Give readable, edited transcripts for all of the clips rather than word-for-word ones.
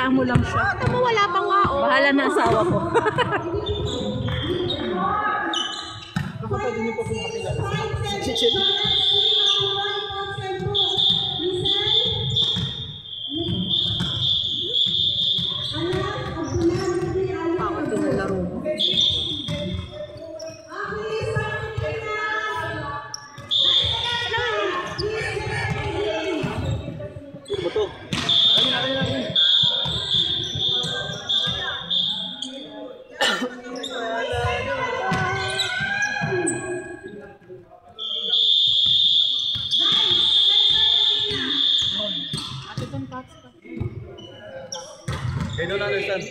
Hayaan mo lang siya. Tama, wala pa nga, oh. Bahala na asawa ko. Pwede niyo po kung makilala. Bakit pinalaro mo? Ito. I don't understand.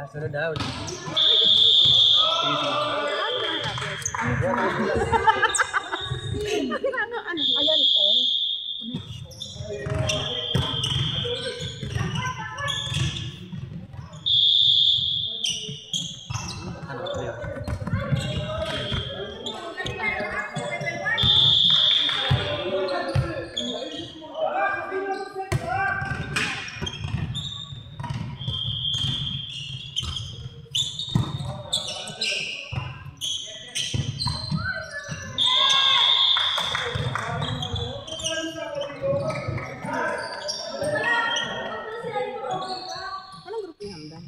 Sunod daw. Ano? Ayan, oh. Anong grupo yung Hamdan?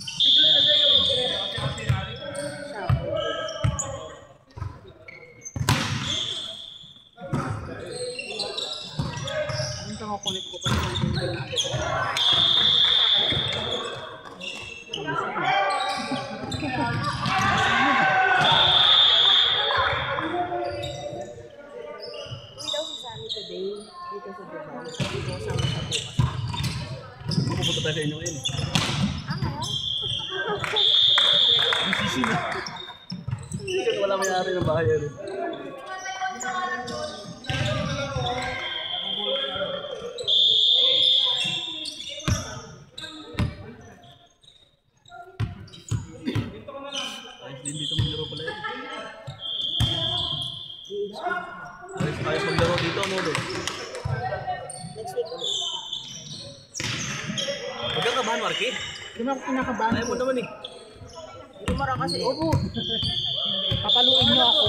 Ang kukunik ko pa naman. Uwi daw si Sammy today. Dito sa Dubai. Dito sa bukas. Pupunta tayo sa inyo ngayon. Sisi na. Kasi wala may-ari ng bahay yan. Ayos din dito maglaro pala yun. Ayos maglaro dito, ano ulit? Next week ulit. Huwag kang kabahan, Marky. Hindi mo ako kinakabahan. Ayaw mo naman eh. Hindi mo kasi. Opo. Papaluin niyo ako.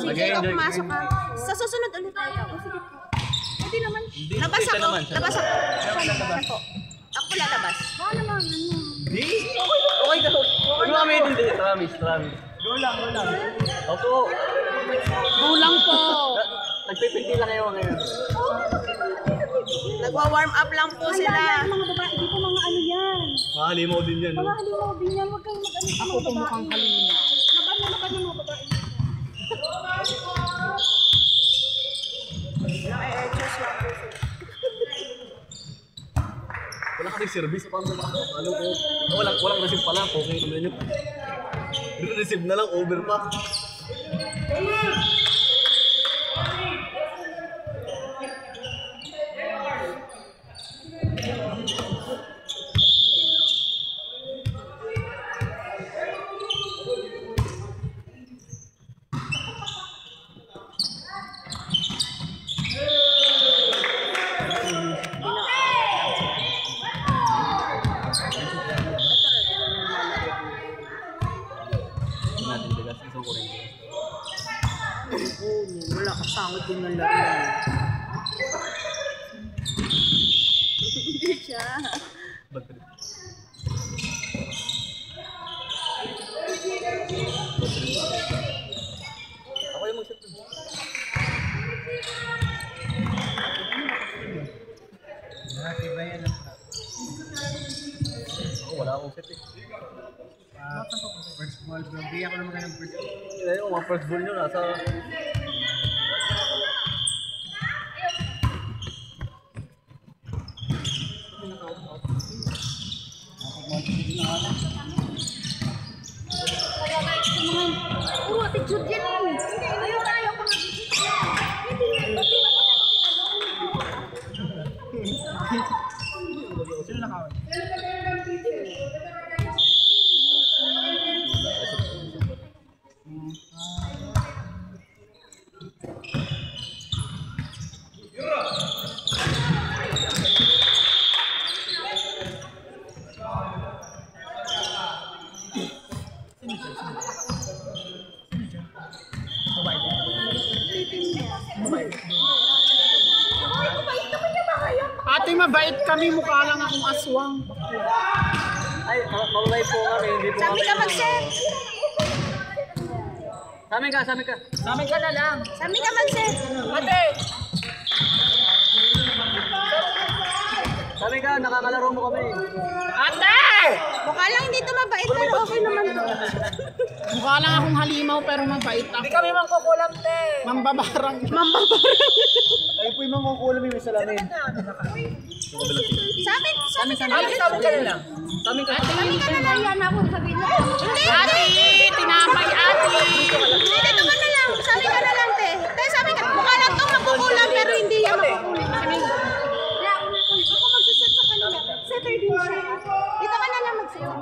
Sige, ikaw pumasok ka. Sa susunod ulit tayo. Sige po. Pwede naman. Hindi, Labas kita ako. naman, siya Labas ako. naman. Siya po. Ako lalabas. Baka naman. Hindi. Okay ka. Ano kami hindi? Promise. Go lang. Opo. Kulang po. Nagpipinti lang kayo ngayon. Nagwa-warm up lang po sila. Mga babae dito, mga ano yan. Mahalimaw din yan, no? Mga halimaw din yan. Huwag kang mag-ano sa Ako mga po babae. mukhang kalina. Laban yung mga babae dito. Naka-adjust lang po sila. Wala kasing service. Paano ba? Ano ko? Walang receive pala. Okay naman yun. Receive na lang. Over pa. Natin bigas. Isang kurin. Wala ka pangit din ng laro. Hindi siya. Ba't rin? Ako yung mag-set dun. Ako wala akong set eh. First ball, bro. Bigyan ko naman kayo ng first ball. Yung mga first ball nyo nasa... Puro attitude yan eh. Hindi, ayaw ko. Hindi, Ate, mabait kami. Mukha lang akong aswang. Ay, mababay po kami, hindi po Sabi kami. ka mag-set. Sa amin ka, sa amin ka. Sa amin ka na lang. Sabi ka mag-set. Ate! Sa amin ka, nakakalaro mo kami. Ate! Mukha lang hindi to mabait pero okay naman to. Mukha lang akong halimaw pero mabait ako. Hindi kami mangkukulam, te. Mambabarang. Ay po yung mga kukulam yung salamin. Sa amin, sa amin ka na Ay, lang. sabi ka na lang. Sa amin ka. Sabi ka na lang. Yan ako, sabihin na. Ate! Tinapay, ate! Hindi, dito ka na lang. Sabi ka na lang, te. Te, sabi ka. Mukha lang to makukulang pero hindi yan makukulang. Kaya ako magsiset sa kanila. Setter din siya. Dito ka na lang mag-set.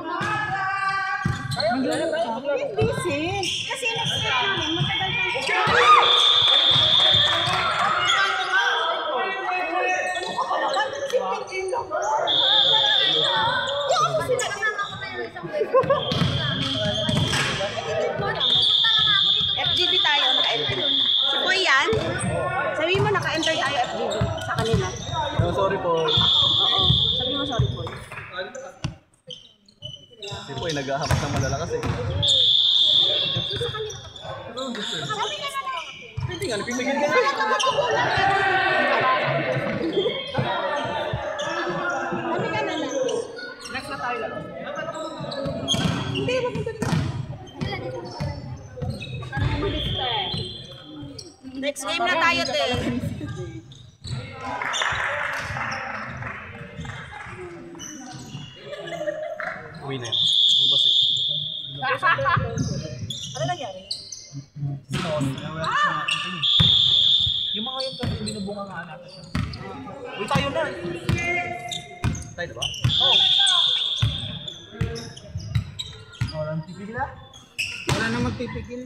Busy. Kasi next step namin, matagal kang FGB tayo, naka-enter. Si Boy yan. Sabi mo naka-enter tayo FGB sa kanila. No, sorry po. Oo. Sabi mo sorry Boy. Kasi po, naghahapas ng malalakas eh. Sabi ka na lang. Hindi nga, napipigil ka na. Wala ka makukulang. Sabi ka na lang. Next na tayo lang. Hindi, mapunta na. Next game na tayo, te. Uwi na yan. Lumabas eh. Ano nangyari? Yung mga yun kasi binubunga nga natin siya. Uy, tayo na. Tayo na ba? Oo. Walang pipigil na. Wala na magpipigil.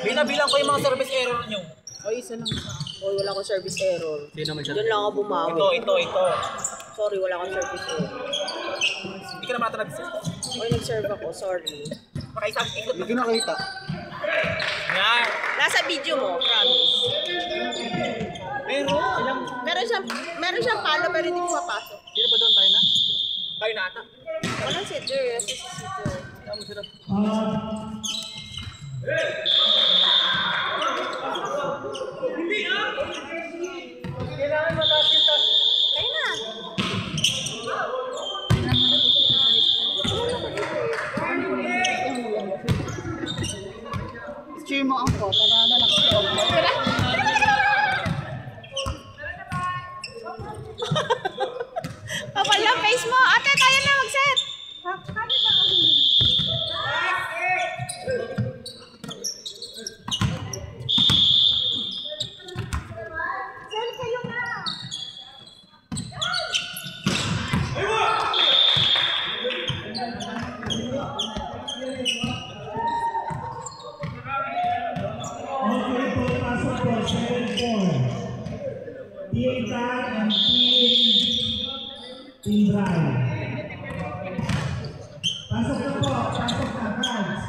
Binabilang ko yung mga service error nyo. O, isa lang. Oy, wala akong service error. Hindi naman siya. Diyan lang ako bumawi. Ito. Sorry, wala akong service error. Hindi ka na matanag-set. Oy, nag-serve ako. Sorry. Makaisang ikot. Hindi ko nakita. Yan. Nasa video mo, promise. Meron siyang palo pero hindi pumapasok. Sino ba doon? Tayo na? Tayo na ata. Walang sitter, si sitter. Tama sila. Kaya na. Cheer mo ang ko. Tara na lang. Kapal lang face mo. Ate, tayo na mag-set. Pasok na po, pasok na, guys.